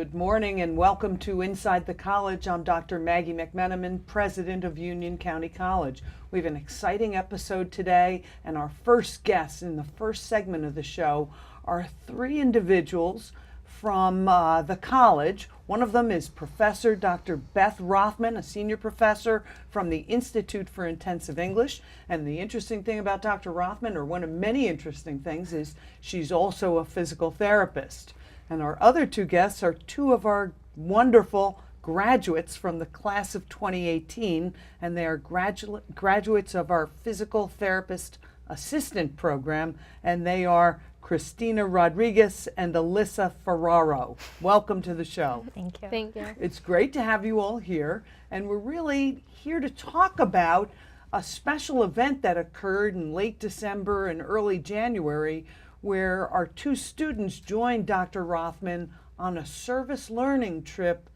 Good morning and welcome to Inside the College. I'm Dr. Maggie McMenamin, President of Union County College. We have an exciting episode today, and our first guests in the first segment of the show are three individuals from the college. One of them is Professor Dr. Beth Rothman, a senior professor from the Institute for Intensive English. And the interesting thing about Dr. Rothman, or one of many interesting things, is she's also a physical therapist. And our other two guests are two of our wonderful graduates from the class of 2018, and they are graduates of our physical therapist assistant program, and they are Christina Rodriguez and Alyssa Ferraro. Welcome to the show. Thank you. Thank you. It's great to have you all here, and we're really here to talk about a special event that occurred in late December and early January, where our two students joined Dr. Rothman on a service learning trip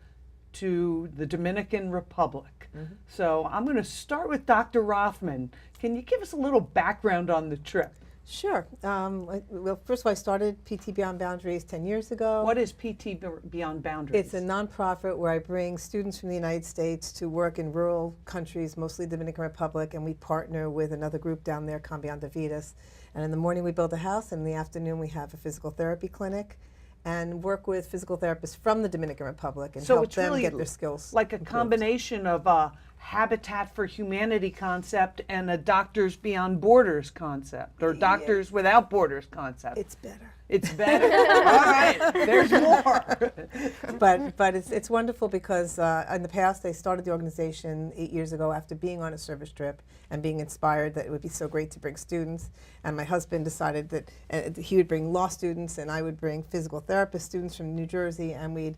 to the Dominican Republic. So I'm going to start with Dr. Rothman. Can you give us a little background on the trip? Sure. Well, first of all, I started PT Beyond Boundaries 10 years ago. What is PT Beyond Boundaries? It's a nonprofit where I bring students from the United States to work in rural countries, mostly Dominican Republic, and we partner with another group down there, Cambiando Vidas. And in the morning we build a house, and in the afternoon we have a physical therapy clinic and work with physical therapists from the Dominican Republic and help them really get their skills like a improved. combination of a Habitat for Humanity concept and a Doctors Beyond Borders concept, or Doctors Without Borders concept. It's better. It's better? All right, there's more. But it's wonderful because in the past they started the organization 8 years ago after being on a service trip and being inspired that it would be so great to bring students. And my husband decided that he would bring law students and I would bring physical therapist students from New Jersey, and we'd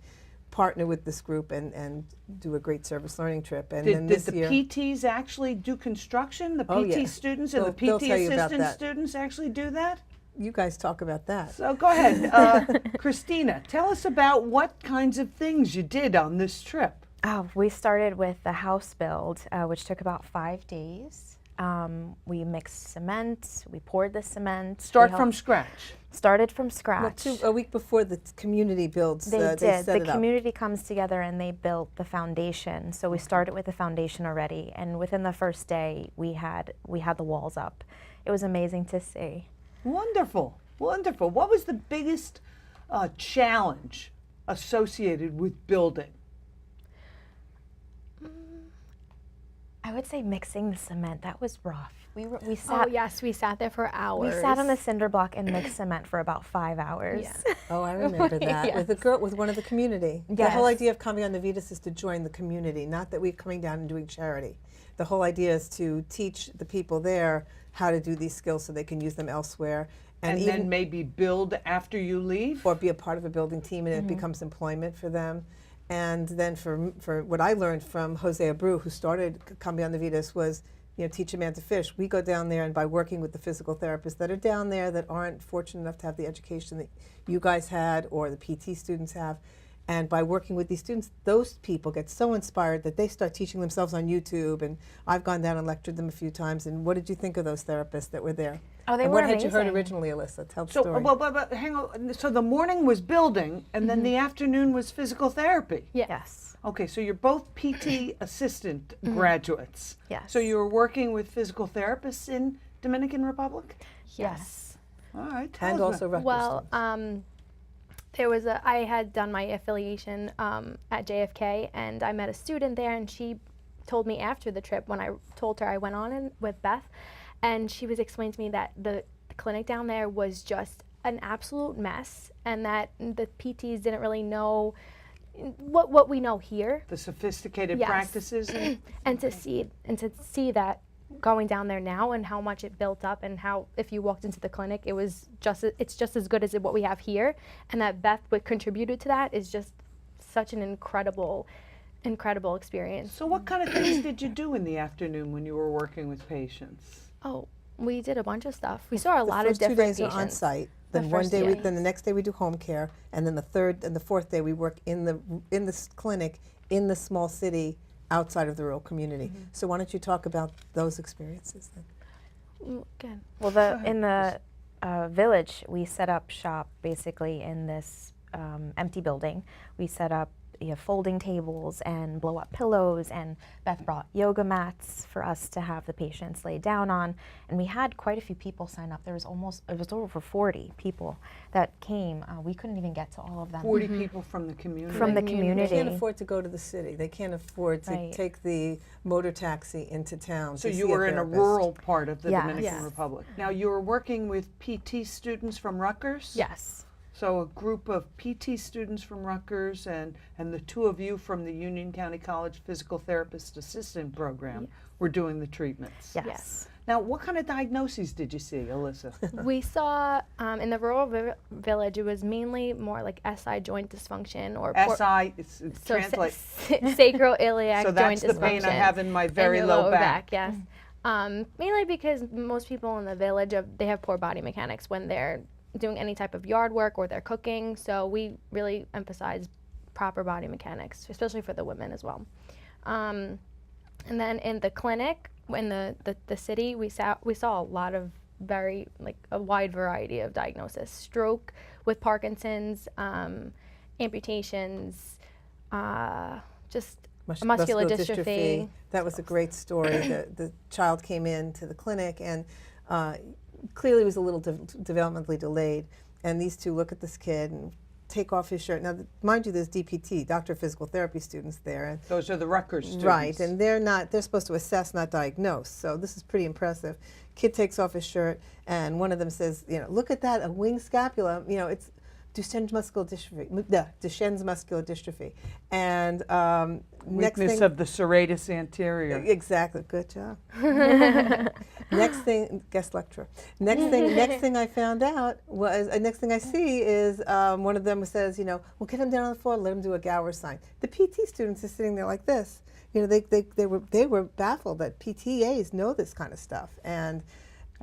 partner with this group and do a great service learning trip. And then Did this the year, PTs actually do construction? The PT Oh, yeah. students and the They'll PT tell you about assistant that. students actually do that? you guys talk about that. So go ahead. Christina, tell us about what kinds of things you did on this trip. We started with the house build, which took about 5 days. We mixed cement, we poured the cement. Start from scratch. Started from scratch. Well, a week before the community builds, They they did. set The it up. community comes together and they built the foundation. So we started with the foundation already, and within the first day, we had the walls up. It was amazing to see. Wonderful, wonderful. What was the biggest challenge associated with building? I would say mixing the cement. That was rough. We Oh sat. yes, we sat there for hours. We sat on the cinder block and mixed cement for about 5 hours. Yeah. Oh, I remember that. Yes. With a girl, with one of the community. The whole Yes. idea of Cambiando Vidas is to join the community, not that we're coming down and doing charity. The whole idea is to teach the people there how to do these skills so they can use them elsewhere. And even, then maybe build after you leave? or be a part of a building team, and it becomes employment for them. And then for what I learned from Jose Abreu, who started Cambiando Vidas, was, teach a man to fish. We go down there, and by working with the physical therapists that are down there that aren't fortunate enough to have the education that you guys had or the PT students have, and by working with these students, those people get so inspired that they start teaching themselves on YouTube. And I've gone down and lectured them a few times. And what did you think of those therapists that were there? Oh, they and were what had you heard amazing. originally, Alyssa? Tell the So, story. but hang on. So the morning was building, and then the afternoon was physical therapy. Yes. Okay, so you're both PT assistant graduates. Yes. So you were working with physical therapists in Dominican Republic? Yes. All right. Tell and us also about- Rutgers Well, students. I had done my affiliation at JFK, and I met a student there, and she told me after the trip, when I told her I went on in with Beth, and she was explaining to me that the clinic down there was just an absolute mess, and that the PTs didn't really know what we know here. the sophisticated Yes. practices. And to see that going down there now and how much it built up, and how if you walked into the clinic it's just as good as what we have here, and that Beth would contributed to that is just such an incredible experience. So what kind of things did you do in the afternoon when you were working with patients? Oh, we did a bunch of stuff. We saw a The lot of first 2 different days are on patients. site. The Then one first day, day. then the next day we do home care, and then the third and the fourth day we work in this clinic in the small city outside of the rural community. So why don't you talk about those experiences then? Good. Well, in the village, we set up shop basically in this empty building. We set up folding tables and blow up pillows, and Beth brought yoga mats for us to have the patients lay down on, and we had quite a few people sign up. It was over 40 people that came. We couldn't even get to all of them. 40 people from the community. From the They community. can't afford to go to the city. They can't afford to Right. take the motor taxi into town. So to you see were in a therapist. rural part of the Yes. Dominican Yes. Republic. Now you were working with PT students from Rutgers? Yes. So a group of PT students from Rutgers and the two of you from the Union County College Physical Therapist Assistant Program were doing the treatments. Yes. Yes. Now what kind of diagnoses did you see, Alyssa? We saw in the rural village, it was mainly more like SI joint dysfunction or SI, it's so translate. sacroiliac So joint that's the dysfunction. pain I have in my in very your low lower back. Yes. Mainly because most people in the village, they have poor body mechanics when they're doing any type of yard work or they're cooking. So we really emphasize proper body mechanics, especially for the women as well. And then in the clinic, in the city, we saw a lot of a wide variety of diagnosis: stroke with Parkinson's, amputations, just muscular dystrophy. That was a great story. The child came into the clinic and clearly was a little developmentally delayed. And these two look at this kid and take off his shirt. Now, mind you, there's DPT, Doctor of Physical Therapy students there. And Those are the Rutgers students. right, and they're supposed to assess, not diagnose. So this is pretty impressive. Kid takes off his shirt, and one of them says, look at that, a wing scapula. It's Duchenne's muscular dystrophy. And next Weakness thing, of the serratus anterior. exactly, good job. Next thing, guest lecturer. Next thing I found out was, next thing I see is one of them says, well, get him down on the floor, let him do a Gower sign. The PT students are sitting there like this. They were baffled that PTAs know this kind of stuff. And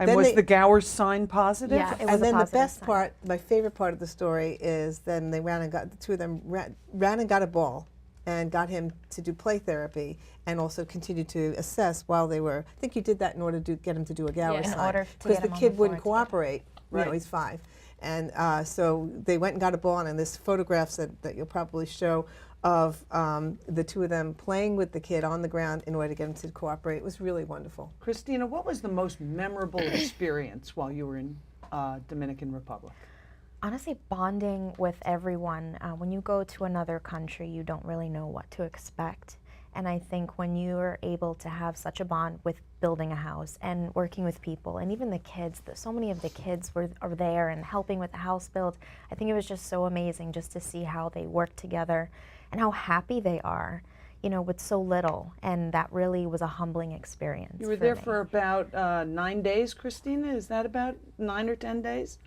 then was the Gower sign positive? Yeah, it was and a then the positive best sign. part, my favorite part of the story is then they the two of them ran and got a ball and got him to do play therapy and also continued to assess while they were, I think you did that in order to get him to do a Gower In sign. order to Because get the him on kid the wouldn't floor to get- cooperate. Right. He's 5. And so they went and got a ball, and there's photographs that you'll probably show of the two of them playing with the kid on the ground in order to get him to cooperate. It was really wonderful. Christina, what was the most memorable experience while you were in Dominican Republic? Honestly, bonding with everyone. When you go to another country, you don't really know what to expect. And I think when you're able to have such a bond with building a house and working with people, and even the kids, so many of the kids are there and helping with the house build, I think it was just so amazing just to see how they work together and how happy they are, with so little. And that really was a humbling experience. You were there me. for about 9 days, Christina? Is that about 9 or 10 days?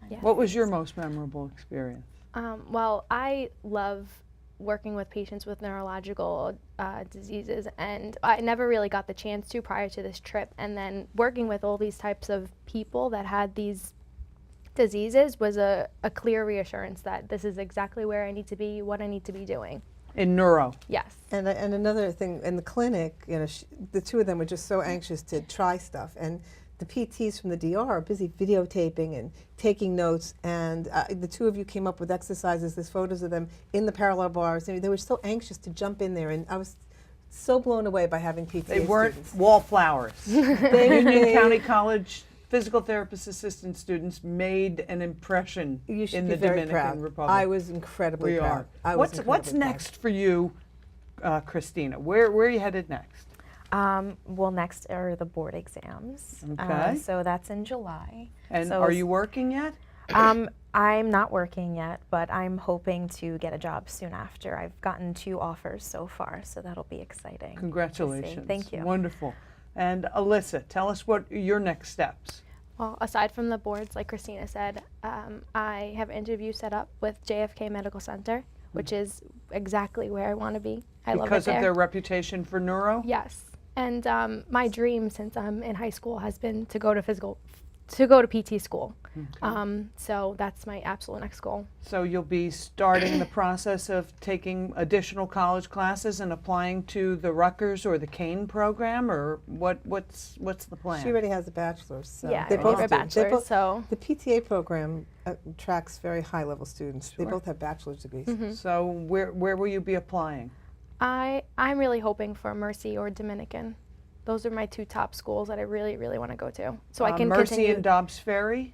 Yeah. What was your most memorable experience? Well, I love working with patients with neurological diseases, and I never really got the chance to prior to this trip. And then working with all these types of people that had these diseases was a clear reassurance that this is exactly where I need to be, what I need to be doing. In neuro. Yes. And another thing, in the clinic, the two of them were just so anxious to try stuff. And the PTs from the DR are busy videotaping and taking notes. And the two of you came up with exercises. There's photos of them in the parallel bars. And they were so anxious to jump in there. And I was so blown away by having PTA They weren't students. wallflowers. Union They- County College physical therapist assistant students made an impression You should in be the very Dominican proud. Republic. I was incredibly We proud. are. I was What's incredibly proud. next for you, Christina? Where are you headed next? Well, next are the board exams. Okay. So that's in July. And So are you working yet? I'm not working yet, but I'm hoping to get a job soon after. I've gotten 2 offers so far, so that'll be exciting. to see. Congratulations. Thank you. Wonderful. And Alyssa, tell us what your next steps. Well, aside from the boards, like Christina said, I have interviews set up with JFK Medical Center, which is exactly where I want to be. I love it Because there. of their reputation for neuro? Yes. And my dream since I'm in high school has been to go to to go to PT school. So that's my absolute next goal. So you'll be starting the process of taking additional college classes and applying to the Rutgers or the Kane program, or what's the plan? She already has a bachelor's. So Yeah, they I both have a do. They bachelor's, both- so. The PTA program attracts very high-level students. They Sure. both have bachelor's degrees. So where will you be applying? I'm really hoping for Mercy or Dominican. Those are my two top schools that I really, really want to go to. So I can Mercy continue. and Dobbs Ferry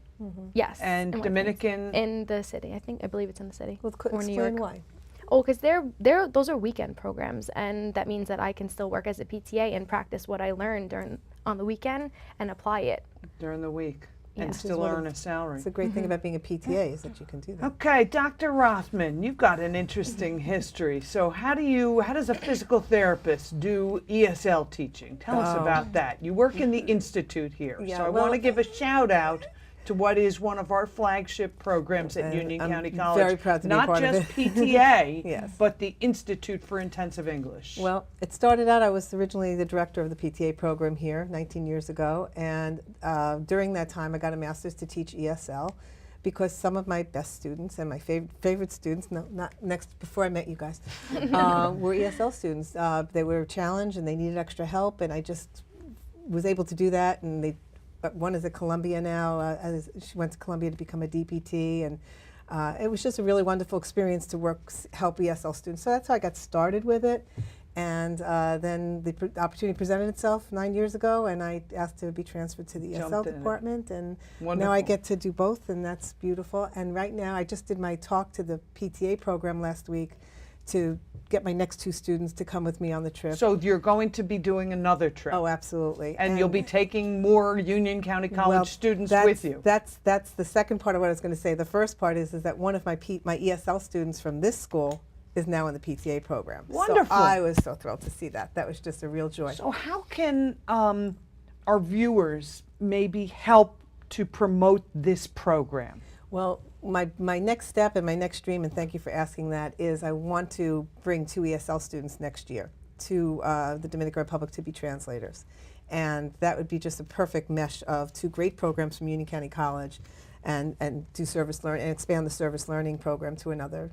Yes. and in White Dominican. Plains. In the city. I believe it's in the city. Well, or New explain York. why. Oh, because those are weekend programs, and that means that I can still work as a PTA and practice what I learned on the weekend and apply it. During the week Yeah. and Which is still one of earn a salary. It's a great thing about being a PTA is that you can do that. Okay, Dr. Rothman, you've got an interesting history. So how does a physical therapist do ESL teaching? Tell us about that. You work in the Institute here. Yeah, So I well- want to give a shout out to what is one of our flagship programs at And Union I'm County College. very proud to be a Not part of just it. PTA, Yes. but the Institute for Intensive English. Well, it started out, I was originally the director of the PTA program here 19 years ago, and during that time I got a master's to teach ESL because some of my best students and my favorite students, no, not next, before I met you guys, were ESL students. They were challenged and they needed extra help, and I just was able to do that, and but one is at Columbia now. She went to Columbia to become a DPT, and it was just a really wonderful experience to help ESL students. So that's how I got started with it. And then the opportunity presented itself 9 years ago, and I asked to be transferred to the Jumped ESL in it. department, and Wonderful. now I get to do both, and that's beautiful. And right now, I just did my talk to the PTA program last week to get my next two students to come with me on the trip. So you're going to be doing another trip. Oh, absolutely. And you'll be taking more Union County College Well, students that's, with you. That's the second part of what I was going to say. The first part is that one of my ESL students from this school is now in the PTA program. Wonderful. So I was so thrilled to see that. That was just a real joy. So how can our viewers maybe help to promote this program? Well, my next step and my next dream, and thank you for asking that, is I want to bring two ESL students next year to the Dominican Republic to be translators. And that would be just a perfect mesh of two great programs from Union County College and do service learning and expand the service learning program to another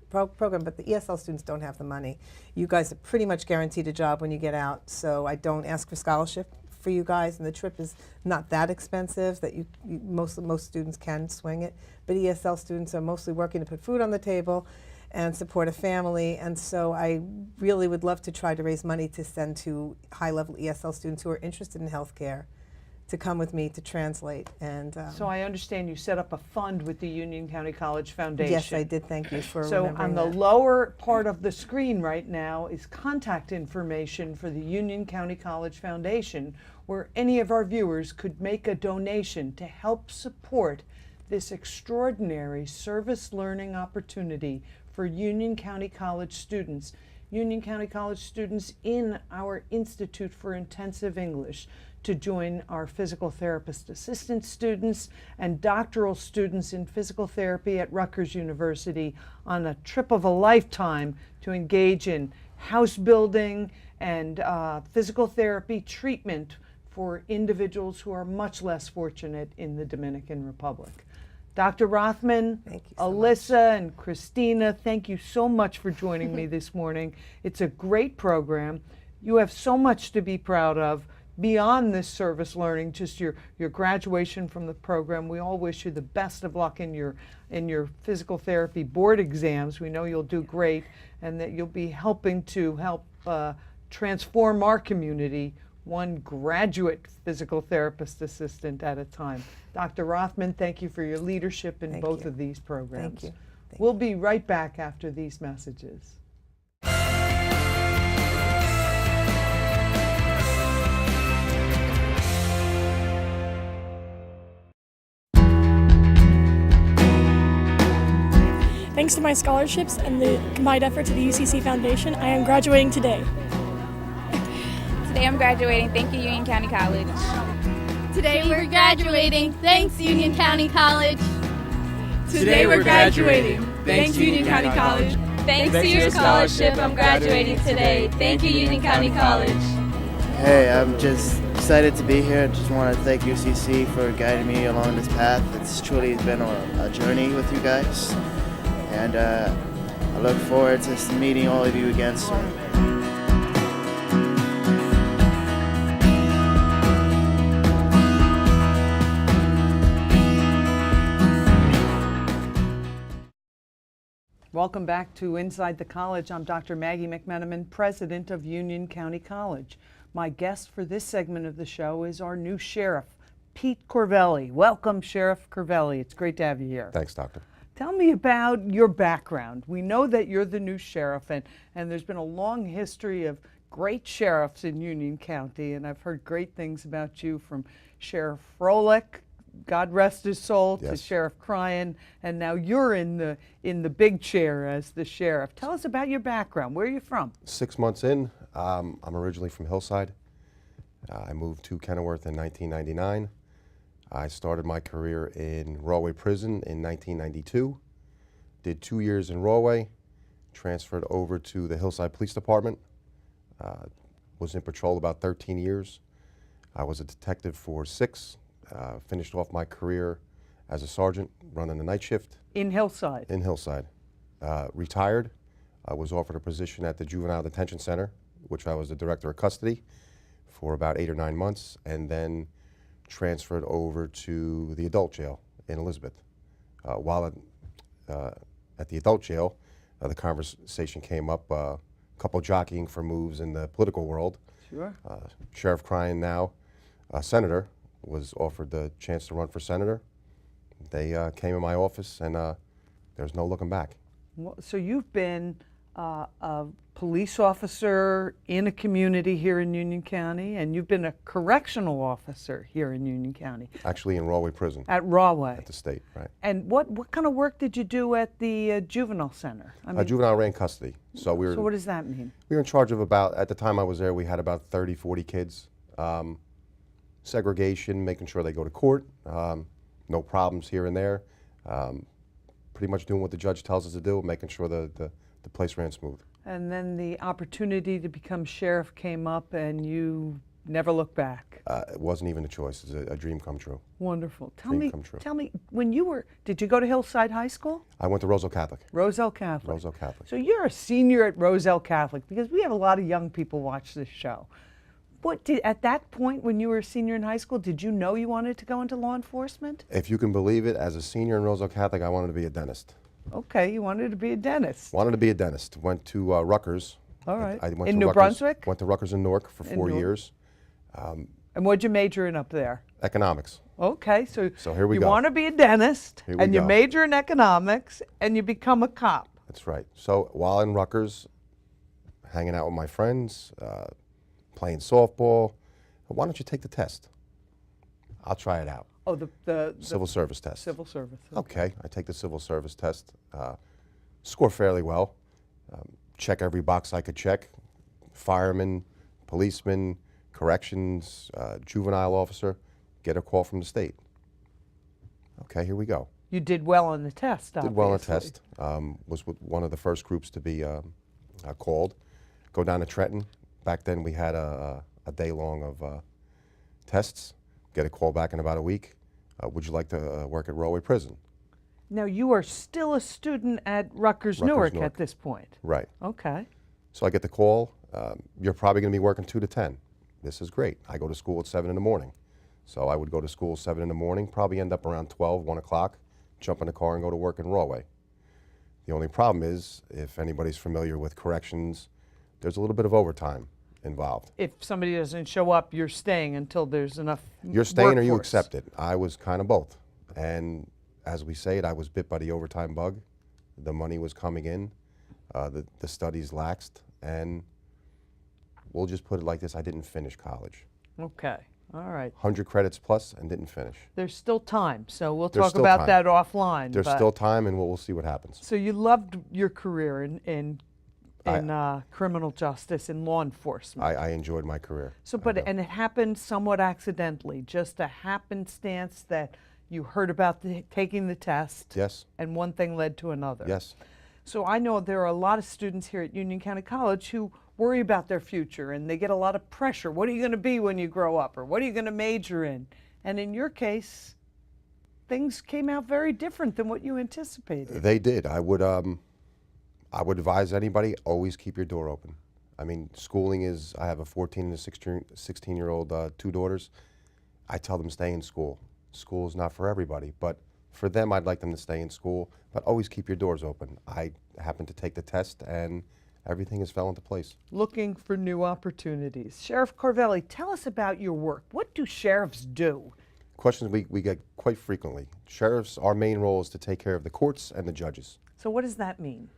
program. But the ESL students don't have the money. You guys are pretty much guaranteed a job when you get out, so I don't ask for scholarship for you guys, and the trip is not that expensive that most students can swing it, but ESL students are mostly working to put food on the table and support a family, and so I really would love to try to raise money to send to high-level ESL students who are interested in healthcare to come with me to translate. And So I understand you set up a fund with the Union County College Foundation. yes, I did. Thank you for So remembering on the that. lower part of the screen right now is contact information for the Union County College Foundation, where any of our viewers could make a donation to help support this extraordinary service learning opportunity for Union County College students. Union County College students in our Institute for Intensive English, to join our physical therapist assistant students and doctoral students in physical therapy at Rutgers University on a trip of a lifetime to engage in house building and physical therapy treatment for individuals who are much less fortunate in the Dominican Republic. Dr. Rothman, Thank you so Alyssa, and Christina, thank you so much for joining me this morning. It's a great program. You have so much to be proud of beyond this service learning, just your graduation from the program. We all wish you the best of luck in your physical therapy board exams. We know you'll do great, and that you'll be helping to help transform our community one graduate physical therapist assistant at a time. Dr. Rothman, thank you for your leadership in Thank both you. of these programs. Thank you. We'll be right back after these messages. Thanks to my scholarships and the combined efforts of the UCC Foundation, I am graduating today. Today I'm graduating. Thank you, Union County College. Today we're graduating. Thanks, Union County College. Today we're graduating. Thanks, Union County College. Thanks to your scholarship, I'm graduating today. Thank you, Union County College. Hey, I'm just excited to be here. Just want to thank UCC for guiding me along this path. It's truly been a journey with you guys, and I look forward to meeting all of you again soon. Welcome back to Inside the College. I'm Dr. Maggie McMenamin, president of Union County College. My guest for this segment of the show is our new sheriff, Pete Corvelli. Welcome, Sheriff Corvelli. It's great to have you here. Thanks, Doctor. Tell me about your background. We know that you're the new sheriff, and there's been a long history of great sheriffs in Union County, and I've heard great things about you from Sheriff Froelich, God rest his soul, to Sheriff Cryan, and now you're in the big chair as the sheriff. Tell us about your background. Where are you from? 6 months in, I'm originally from Hillside. I moved to Kenilworth in 1999. I started my career in Rawway Prison in 1992. Did 2 years in Rawway, transferred over to the Hillside Police Department. Was in patrol about 13 years. I was a detective for 6. Finished off my career as a sergeant running the night shift. In Hillside? In Hillside. Retired. I was offered a position at the Juvenile Detention Center, which I was the director of custody for about 8 or 9 months, and then transferred over to the adult jail in Elizabeth. While at the adult jail, the conversation came up, a couple jockeying for moves in the political world. Sure. Sheriff Cryan, now senator, was offered the chance to run for senator. They came in my office, and there's no looking back. Well, so you've been a police officer in a community here in Union County, and you've been a correctional officer here in Union County. Actually in Rawway Prison. At Rawway. At the state, right. And what kind of work did you do at the juvenile center? I mean, juvenile ran custody. So we were. So what does that mean? We were in charge of about, at the time I was there, we had about 30, 40 kids. Segregation, making sure they go to court, no problems here and there. Pretty much doing what the judge tells us to do, making sure the place ran smooth. And then the opportunity to become sheriff came up, and you never looked back. It wasn't even a choice. It's a dream come true. Wonderful. Tell me, when you were, did you go to Hillside High School? I went to Roselle Catholic. Roselle Catholic. Roselle Catholic. So you're a senior at Roselle Catholic, because we have a lot of young people watch this show. At that point, when you were a senior in high school, did you know you wanted to go into law enforcement? If you can believe it, as a senior in Roselle Catholic, I wanted to be a dentist. Okay, you wanted to be a dentist. Wanted to be a dentist. Went to Rutgers. All right. I went in to New Rutgers, Brunswick? Went to Rutgers in Newark for 4 years. And what'd you major in up there? Economics. Okay, so here we go. You want to be a dentist, and you go. major in economics, and you become a cop. That's right. So while in Rutgers, hanging out with my friends, playing softball, why don't you take the test? I'll try it out. Oh, the civil service test. Civil service. Okay, I take the civil service test, score fairly well, check every box I could check, fireman, policeman, corrections, juvenile officer, get a call from the state. Okay, here we go. You did well on the test, obviously. Did well on the test, was one of the first groups to be called. Go down to Trenton. Back then we had a day long of tests, get a call back in about a week. Would you like to work at Rawway Prison? Now you are still a student at Rutgers Newark at this point. Right. Okay. So I get the call, you're probably going to be working 2 to 10. This is great. I go to school at 7 in the morning. So I would go to school 7 in the morning, probably end up around 12, 1 o'clock, jump in the car and go to work in Rawway. The only problem is, if anybody's familiar with corrections, there's a little bit of overtime involved. If somebody doesn't show up, you're staying until there's enough You're staying workforce. Or you accept it. I was kind of both. And as we say it, I was bit by the overtime bug. The money was coming in, the studies laxed, and we'll just put it like this, I didn't finish college. Okay, all right. 100 credits plus and didn't finish. There's still time, so we'll talk about that offline. There's still time, and we'll see what happens. So you loved your career in criminal justice and law enforcement. I enjoyed my career. So, and it happened somewhat accidentally, just a happenstance that you heard about taking the test. Yes. And one thing led to another. Yes. So I know there are a lot of students here at Union County College who worry about their future and they get a lot of pressure. What are you going to be when you grow up, or what are you going to major in? And in your case, things came out very different than what you anticipated. They did. I would advise anybody, always keep your door open. I mean, schooling is, I have a 14 and a 16-year-old, two daughters. I tell them stay in school. School is not for everybody, but for them, I'd like them to stay in school, but always keep your doors open. I happened to take the test and everything has fell into place. Looking for new opportunities. Sheriff Corvelli, tell us about your work. What do sheriffs do? Questions we get quite frequently. Sheriffs, our main role is to take care of the courts and the judges. So what does that mean?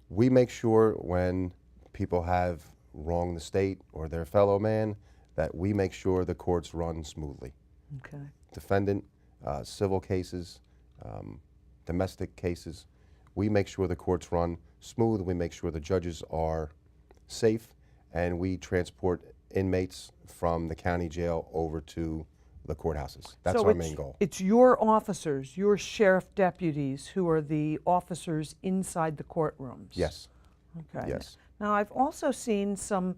We make sure when people have wronged the state or their fellow man, that we make sure the courts run smoothly. Okay. Defendant, civil cases, domestic cases, we make sure the courts run smooth, we make sure the judges are safe, and we transport inmates from the county jail over to the courthouses. That's So our main goal. It's your officers, your sheriff deputies, who are the officers inside the courtrooms? Yes. Okay. Yes. Now, I've also seen some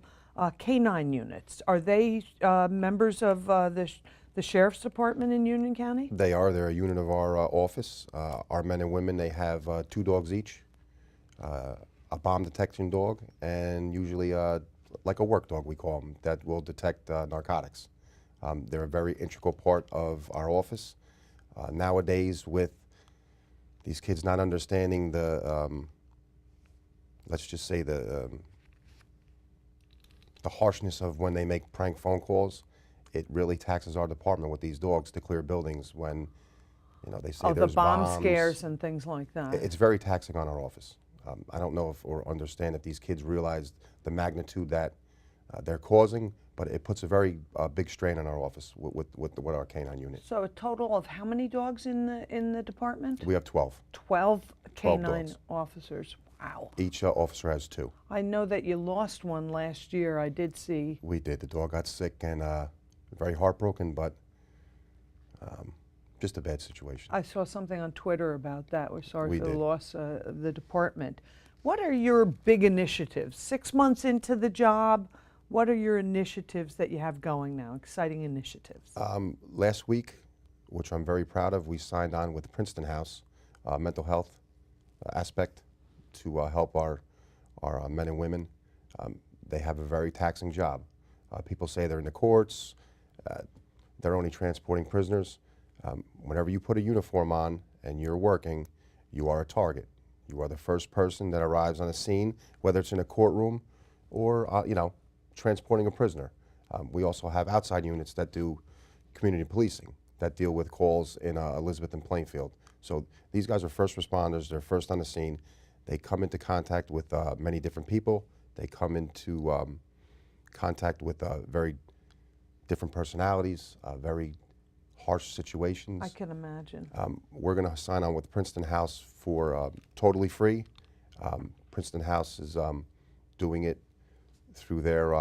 K-9 units. Are they members of the Sheriff's Department in Union County? They're a unit of our office. Our men and women, they have 2 dogs each, a bomb detection dog, and usually like a work dog, we call them, that will detect narcotics. They're a very integral part of our office. Nowadays, with these kids not understanding the, let's just say the harshness of when they make prank phone calls, it really taxes our department with these dogs to clear buildings when, you know, they say there's the bomb bombs. scares and things like that. It's very taxing on our office. I don't know if or understand if these kids realize the magnitude that they're causing, but it puts a very big strain on our office with our K-9 unit. So a total of how many dogs in the department? We have 12. 12 K-9 dogs. officers. Wow. Each officer has 2. I know that you lost one last year. I did see. We did. The dog got sick and very heartbroken, but just a bad situation. I saw something on Twitter about that. We're sorry We for the did. loss of the department. What are your big initiatives? 6 months into the job, what are your initiatives that you have going now, exciting initiatives? Last week, which I'm very proud of, we signed on with Princeton House, mental health aspect to help our men and women. They have a very taxing job. People say they're in the courts, they're only transporting prisoners. Whenever you put a uniform on and you're working, you are a target. You are the first person that arrives on a scene, whether it's in a courtroom or you know, transporting a prisoner. We also have outside units that do community policing, that deal with calls in Elizabeth and Plainfield. So these guys are first responders, they're first on the scene. They come into contact with many different people. They come into contact with very different personalities, very harsh situations. I can imagine. We're going to sign on with Princeton House for totally free. Princeton House is doing it through their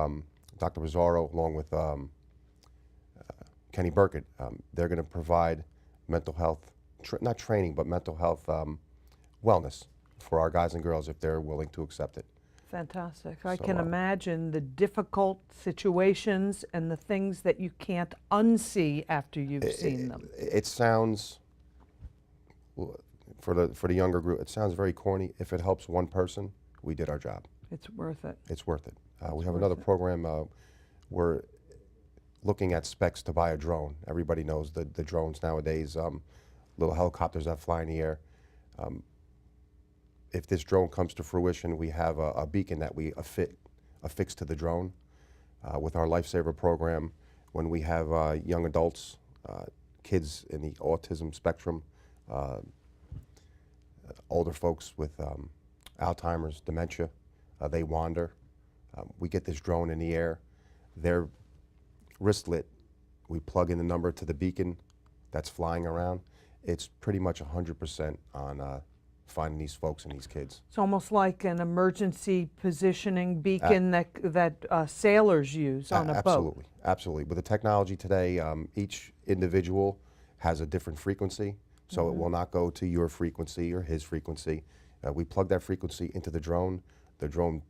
Dr. Bizzarro, along with Kenny Burkett. They're going to provide mental health, not training, but mental health wellness for our guys and girls if they're willing to accept it. Fantastic. I So, can imagine the difficult situations and the things that you can't unsee after you've seen them. It sounds, for the younger group, it sounds very corny. If it helps one person, we did our job. It's worth it. It's worth it. We have worth another it. program. We're looking at specs to buy a drone. Everybody knows the drones nowadays, little helicopters that fly in the air. If this drone comes to fruition, we have a beacon that we affix to the drone. With our Lifesaver program, when we have young adults, kids in the autism spectrum, older folks with Alzheimer's, dementia, they wander. We get this drone in the air. They're wristlet. We plug in the number to the beacon that's flying around. It's pretty much 100% on finding these folks and these kids. It's almost like an emergency positioning beacon that sailors use on a boat. Absolutely, absolutely. With the technology today, each individual has a different frequency, so it will not go to your frequency or his frequency. We plug that frequency into the drone. The drone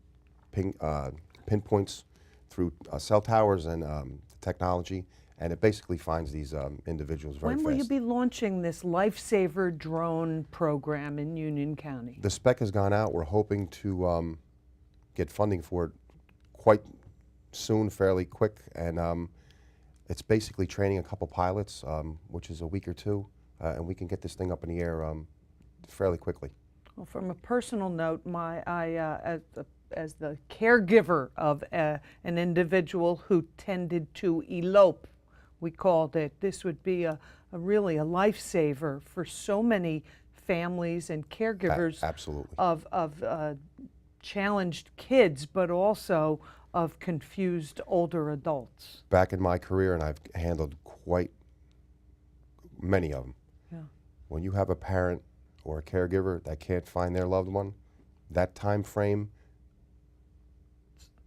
pinpoints through cell towers and technology, and it basically finds these individuals very When fast. will you be launching this Lifesaver drone program in Union County? The spec has gone out. We're hoping to get funding for it quite soon, fairly quick, and it's basically training a couple pilots, which is a week or two, and we can get this thing up in the air fairly quickly. Well, from a personal note, as the caregiver of an individual who tended to elope, we called it, this would be really a lifesaver for so many families and caregivers Absolutely. of challenged kids, but also of confused older adults. Back in my career, and I've handled quite many of them, Yeah. when you have a parent or a caregiver that can't find their loved one, that time frame,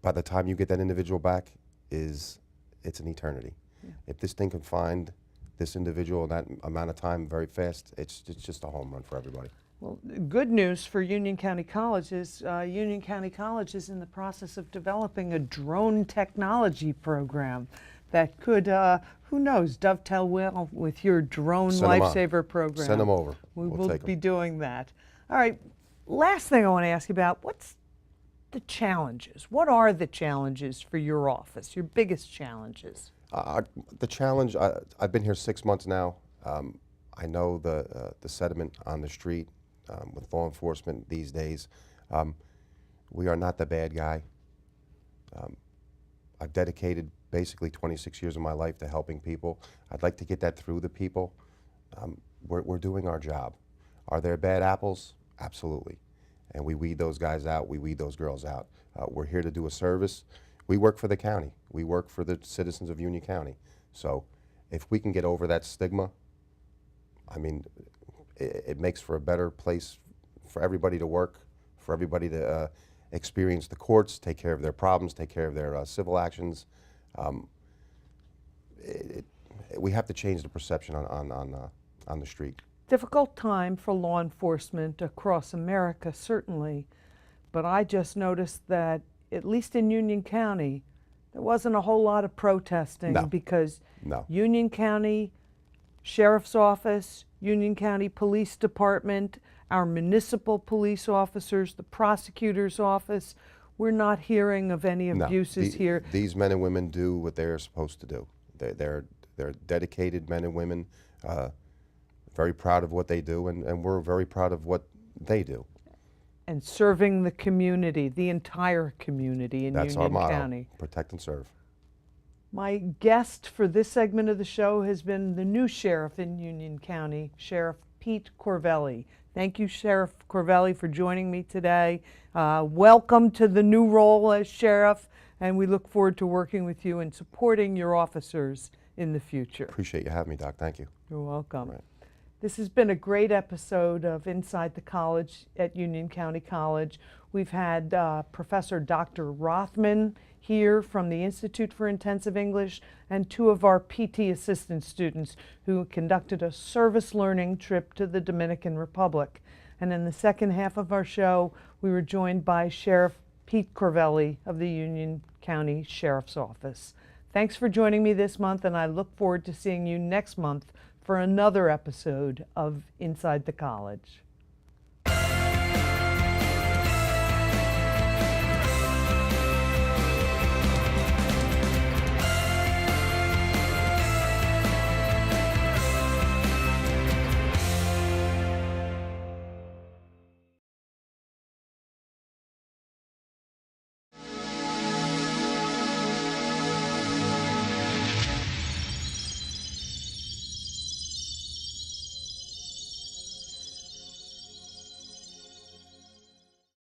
by the time you get that individual back, it's an eternity. Yeah. If this thing can find this individual in that amount of time very fast, it's just a home run for everybody. Well, good news for Union County College is Union County College is in the process of developing a drone technology program that could, who knows, dovetail well with your drone lifesaver program. Send them over. We We'll will take 'em. be doing that. All right, last thing I want to ask you about, what's the challenges? What are the challenges for your office, your biggest challenges? The challenge, I've been here 6 months now. I know the sentiment on the street with law enforcement these days. We are not the bad guy. I've dedicated basically 26 years of my life to helping people. I'd like to get that through the people. We're doing our job. Are there bad apples? Absolutely. And we weed those guys out, we weed those girls out. We're here to do a service. We work for the county. We work for the citizens of Union County. So if we can get over that stigma, I mean, it makes for a better place for everybody to work, for everybody to experience the courts, take care of their problems, take care of their civil actions. We have to change the perception on the street. Difficult time for law enforcement across America, certainly, but I just noticed that, at least in Union County, there wasn't a whole lot of protesting because Union County Sheriff's Office, Union County Police Department, our municipal police officers, the prosecutor's office, we're not hearing of any abuses here. These men and women do what they're supposed to do. They're dedicated men and women, very proud of what they do, and we're very proud of what they do. And serving the community, the entire community in That's Union our motto, County. Protect and serve. My guest for this segment of the show has been the new sheriff in Union County, Sheriff Pete Corvelli. Thank you, Sheriff Corvelli, for joining me today. Welcome to the new role as sheriff, and we look forward to working with you and supporting your officers in the future. Appreciate you having me, Doc. Thank you. You're welcome. Right. This has been a great episode of Inside the College at Union County College. We've had Professor Dr. Rothman here from the Institute for Intensive English and two of our PT assistant students who conducted a service learning trip to the Dominican Republic. And in the second half of our show, we were joined by Sheriff Pete Corvelli of the Union County Sheriff's Office. Thanks for joining me this month, and I look forward to seeing you next month for another episode of Inside the College.